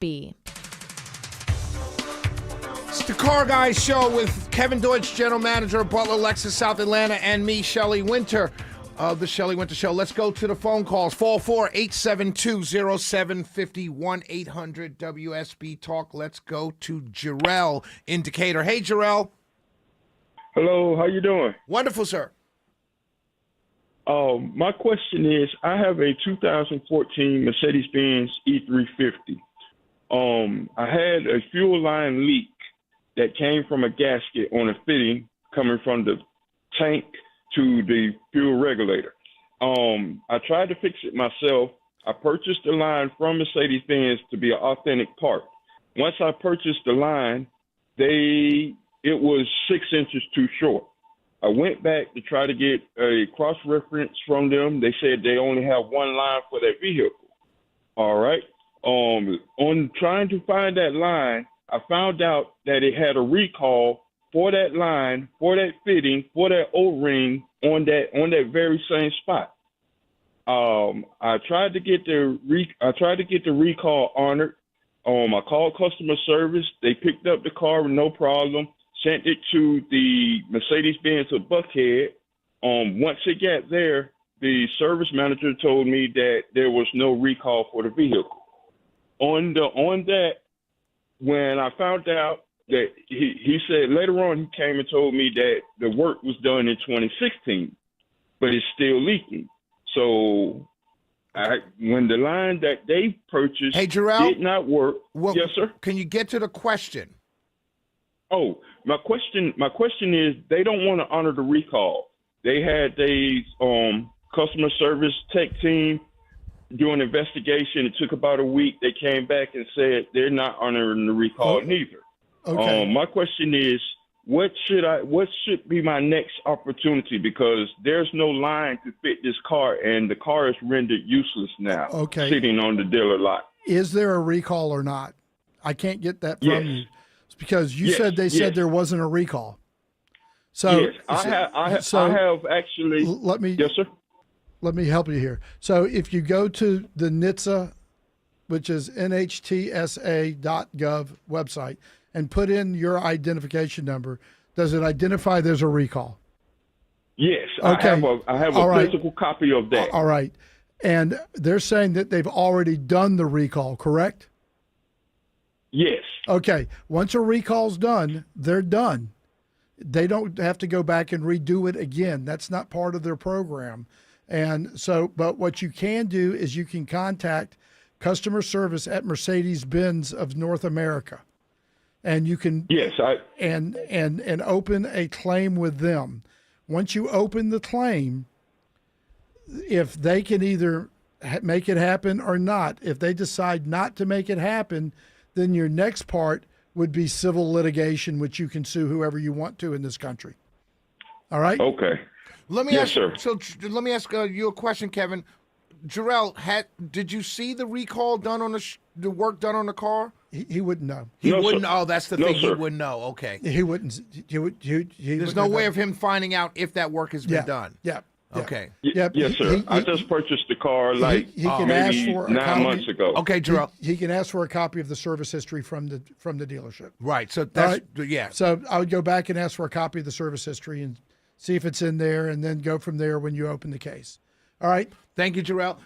WSB. It's the Car Guys Show with Kevin Deutsch, General Manager of Butler Lexus South Atlanta, and me, Shelley Winter of the Shelley Winter Show. Let's go to the phone calls. 448720750 1-800-WSB Talk. Let's go to Jarrell in Decatur. Hey, Jarrell. Hello, how you doing? Wonderful, sir. My question is, I have a 2014 Mercedes-Benz E350. I had a fuel line leak that came from a gasket on a fitting coming from the tank to the fuel regulator. I tried to fix it myself. I purchased the line from Mercedes-Benz to be an authentic part. Once I purchased the line, it was 6 inches too short. I went back to try to get a cross-reference from them. They said they only have one line for that vehicle. All right. On trying to find that line, I found out that it had a recall for that line, for that fitting, for that O-ring on that very same spot. I tried to get the recall honored. I called customer service. They picked up the car with no problem. Sent it to the Mercedes-Benz of Buckhead. Once it got there, the service manager told me that there was no recall for the vehicle. On that, when I found out that he said later on, he came and told me that the work was done in 2016, but it's still leaking. So when the line that they purchased did not work, yes, sir. Can you get to the question? Oh, my question is they don't want to honor the recall. They had customer service tech team do an investigation. It took about a week. They came back and said they're not honoring the recall neither. Okay. My question is, what should be my next opportunity? Because there's no line to fit this car, and the car is rendered useless now. Okay. Sitting on the dealer lot. Is there a recall or not? I can't get that from you. Because you said said there wasn't a recall. So yes, I have actually. Yes, sir. Let me help you here. So if you go to the NHTSA, which is nhtsa.gov website, and put in your identification number, does it identify there's a recall? Yes. Okay. I have a physical copy of that. All right. And they're saying that they've already done the recall, correct? Yes. Okay. Once a recall's done, they're done. They don't have to go back and redo it again. That's not part of their program. And so, but what you can do is you can contact customer service at Mercedes-Benz of North America. And you can and open a claim with them. Once you open the claim, if they can either make it happen or not, if they decide not to make it happen, then your next part would be civil litigation, which you can sue whoever you want to in this country. All right? Okay. Let me yes, ask, sir. So let me ask you a question, Kevin. Jarrell, did you see the recall done on the work done on the car? He wouldn't know. He No, wouldn't. sir. Oh, that's the No, thing. sir. He wouldn't know. Okay. He wouldn't. There's no way of him finding out if that work has been done. Yeah. Okay. Yep. Yes, sir. I just purchased the car he can ask maybe for a 9 copy. months ago. Okay, Jarrell. He can ask for a copy of the service history from the dealership. Right. So that's All yeah. So I would go back and ask for a copy of the service history and see if it's in there, and then go from there when you open the case. All right. Thank you, Jarrell.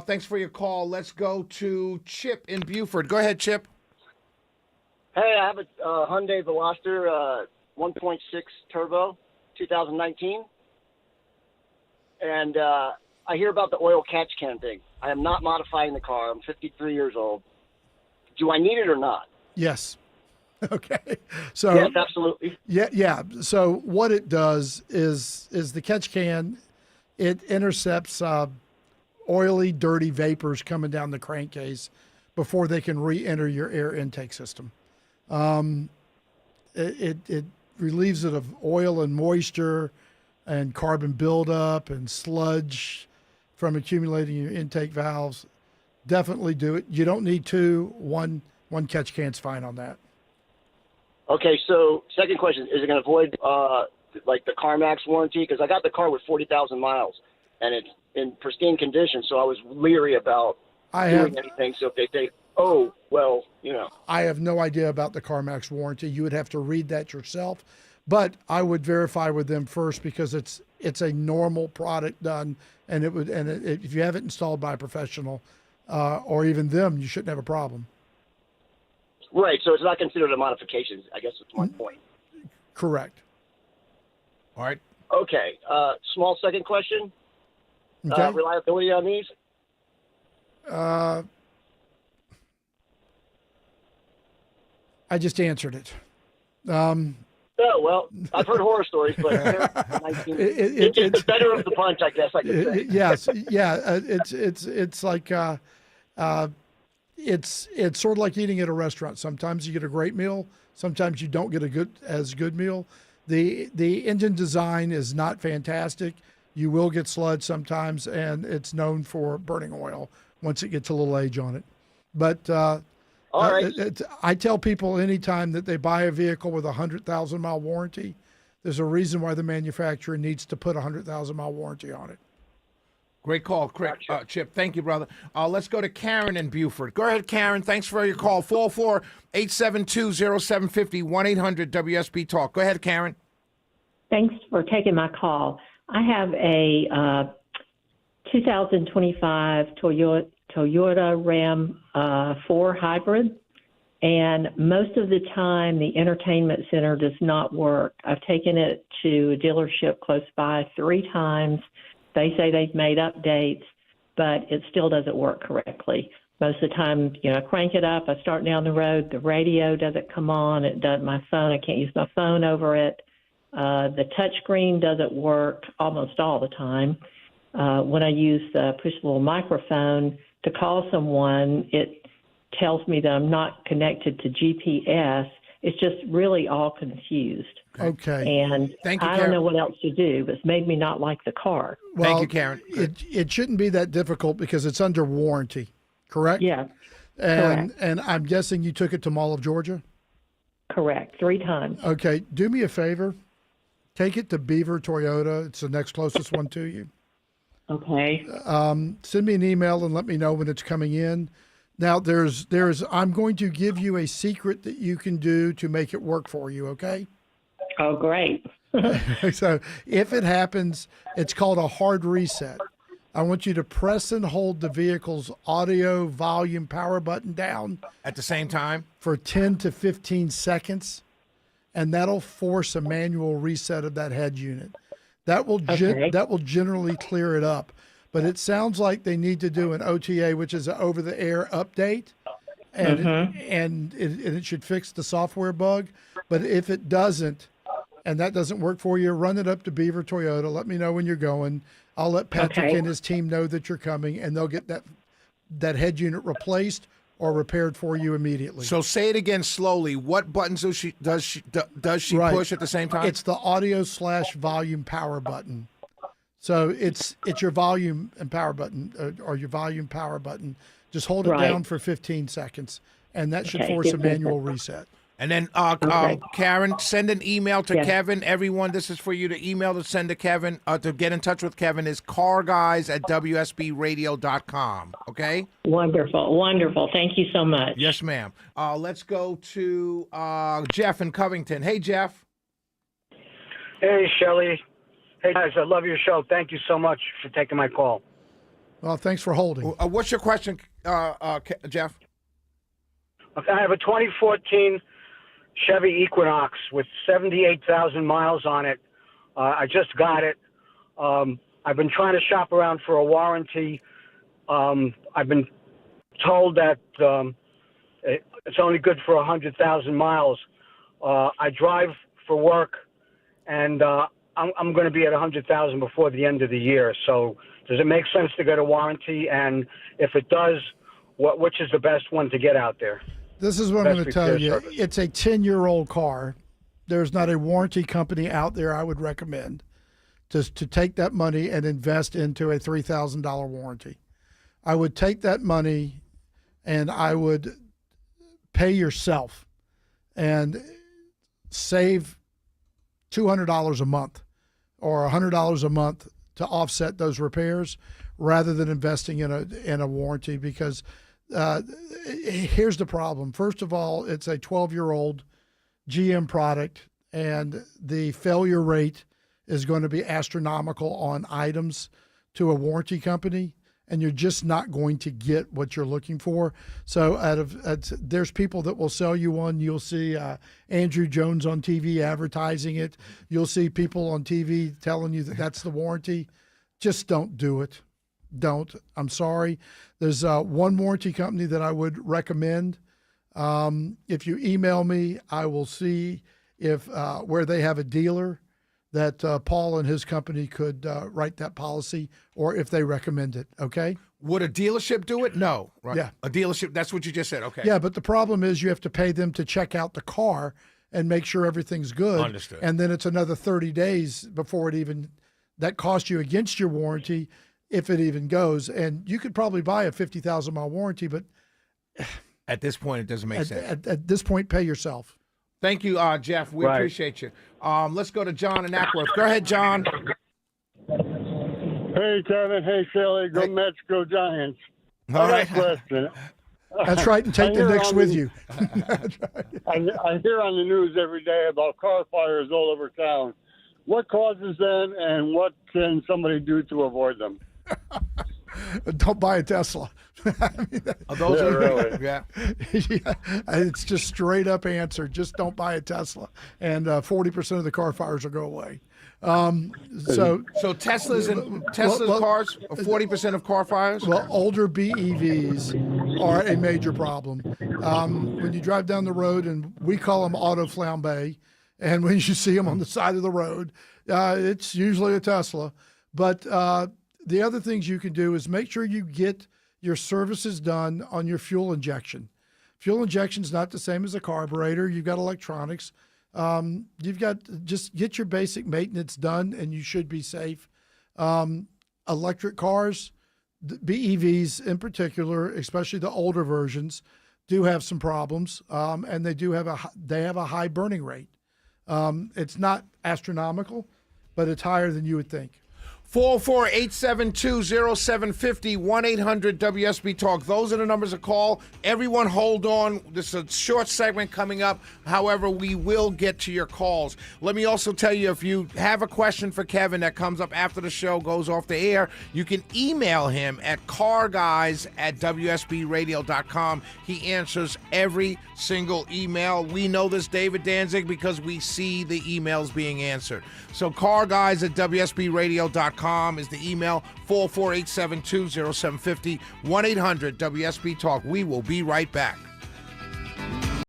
Thanks for your call. Let's go to Chip in Beaufort. Go ahead, Chip. Hey, I have a Hyundai Veloster 1.6 turbo, 2019. And I hear about the oil catch can thing. I am not modifying the car. I'm 53 years old. Do I need it or not? Yes. Okay. So yes, absolutely. Yeah. So what it does is the catch can, it intercepts oily, dirty vapors coming down the crankcase before they can re-enter your air intake system. It relieves it of oil and moisture and carbon buildup and sludge from accumulating in your intake valves. Definitely do it. You don't need two. One catch can's fine on that. Okay, so second question, is it going to avoid like the CarMax warranty? Because I got the car with 40,000 miles, and it's in pristine condition, so I was leery about doing anything. So if they say, oh, well, I have no idea about the CarMax warranty. You would have to read that yourself, but I would verify with them first because it's a normal product done, and if you have it installed by a professional or even them, you shouldn't have a problem. Right. So it's not considered a modification. I guess that's my point. Correct. All right. Okay. Small second question. Okay. Reliability on these. I just answered it. Oh, well, I've heard horror stories, but it's the better of the bunch, I guess I could say. Yes, yeah. It's like it's sort of like eating at a restaurant. Sometimes you get a great meal, sometimes you don't get a good meal. The engine design is not fantastic. You will get sludge sometimes, and it's known for burning oil once it gets a little age on it. But All right. I tell people anytime that they buy a vehicle with a 100,000 mile warranty, there's a reason why the manufacturer needs to put a 100,000 mile warranty on it. Great call, Chip. Thank you, brother. Let's go to Karen in Beaufort. Go ahead, Karen. Thanks for your call. 404-872-0750, 1-800-WSB Talk. Go ahead, Karen. Thanks for taking my call. I have a 2025 Toyota Ram 4 hybrid, and most of the time the entertainment center does not work. I've taken it to a dealership close by 3 times. They say they've made updates, but it still doesn't work correctly. Most of the time, I crank it up, I start down the road, the radio doesn't come on, it does my phone, I can't use my phone over it. The touchscreen doesn't work almost all the time. When I use the push-little microphone to call someone, it tells me that I'm not connected to GPS. It's just really all confused. Okay. And Thank you, I Karen. don't know what else to do, but it's made me not like the car. Well, Thank you, Karen. It shouldn't be that difficult because it's under warranty, correct? Yeah, And correct. and I'm guessing you took it to Mall of Georgia? Correct. 3 times. Okay. Do me a favor. Take it to Beaver Toyota. It's the next closest one to you. Okay. Send me an email and let me know when it's coming in. Now, I'm going to give you a secret that you can do to make it work for you, okay? Oh, great. So if it happens, it's called a hard reset. I want you to press and hold the vehicle's audio volume power button down At the same time? for 10 to 15 seconds, and that'll force a manual reset of that head unit. That will that will generally clear it up. But it sounds like they need to do an OTA, which is an over-the-air update, and it should fix the software bug. But if it doesn't, and that doesn't work for you, run it up to Beaver Toyota. Let me know when you're going. I'll let Patrick and his team know that you're coming, and they'll get that head unit replaced or repaired for you immediately. So say it again slowly. What buttons does she Right. push at the same time? It's the audio/volume power button. So it's your volume and power button or your volume power button. Just hold it Right. down for 15 seconds, and that should Okay, force a 15 manual reset. And then, Okay. Karen, send an email to Yes. Kevin. Everyone, this is for you to email to send to Kevin, to get in touch with Kevin is carguys@wsbradio.com. Okay? Wonderful. Wonderful. Thank you so much. Yes, ma'am. Let's go to Jeff in Covington. Hey, Jeff. Hey, Shelley. Hey, guys, I love your show. Thank you so much for taking my call. Well, thanks for holding. What's your question, Jeff? I have a 2014 Chevy Equinox with 78,000 miles on it. I just got it. I've been trying to shop around for a warranty. I've been told that it's only good for 100,000 miles. I drive for work, and I'm going to be at 100,000 before the end of the year. So does it make sense to get a warranty? And if it does, which is the best one to get out there? This is what I'm going to Best tell repair you. service. It's a 10-year-old car. There's not a warranty company out there I would recommend to take that money and invest into a $3,000 warranty. I would take that money and I would pay yourself and save $200 a month or $100 a month to offset those repairs rather than investing in a warranty, because Here's the problem. First of all, it's a 12-year-old GM product, and the failure rate is going to be astronomical on items to a warranty company, and you're just not going to get what you're looking for. So there's people that will sell you one. You'll see Andrew Jones on TV advertising it. You'll see people on TV telling you that that's the warranty. Just don't do it. Don't. I'm sorry. There's one warranty company that I would recommend. If you email me, I will see if where they have a dealer that Paul and his company could write that policy, or if they recommend it. Okay. Would a dealership do it? No. Right. Yeah. A dealership. That's what you just said. Okay. Yeah, but the problem is you have to pay them to check out the car and make sure everything's good. Understood. And then it's another 30 days before that costs you against your warranty, if it even goes. And you could probably buy a 50,000-mile warranty, but at this point, it doesn't make sense. At this point, pay yourself. Thank you, Jeff. We appreciate you. Let's go to John in Ackworth. Go ahead, John. Hey, Kevin. Hey, Shelley. Go Mets, go Giants. All right. I got a question. That's right, and take the Knicks with you. I hear on the news every day about car fires all over town. What causes them, and what can somebody do to avoid them? Don't buy a Tesla. Really? Yeah. Yeah, it's just straight up answer. Just don't buy a Tesla, and 40% of the car fires will go away. So Tesla's cars are 40% of car fires? Well, older BEVs are a major problem. When you drive down the road, and we call them auto flambe, and when you see them on the side of the road, it's usually a Tesla. But the other things you can do is make sure you get your services done on your fuel injection. Fuel injection is not the same as a carburetor. You've got electronics. You've got just get your basic maintenance done, and you should be safe. Electric cars, BEVs in particular, especially the older versions, do have some problems, and they have a high burning rate. It's not astronomical, but it's higher than you would think. 404-872-0750, 1-800-WSB Talk. Those are the numbers to call. Everyone hold on. This is a short segment coming up. However, we will get to your calls. Let me also tell you, if you have a question for Kevin that comes up after the show goes off the air, you can email him at carguys@WSBradio.com. He answers every single email. We know this, David Danzig, because we see the emails being answered. So carguys@WSBradio.com is the email. 448720750, 1-800-WSB Talk. We will be right back.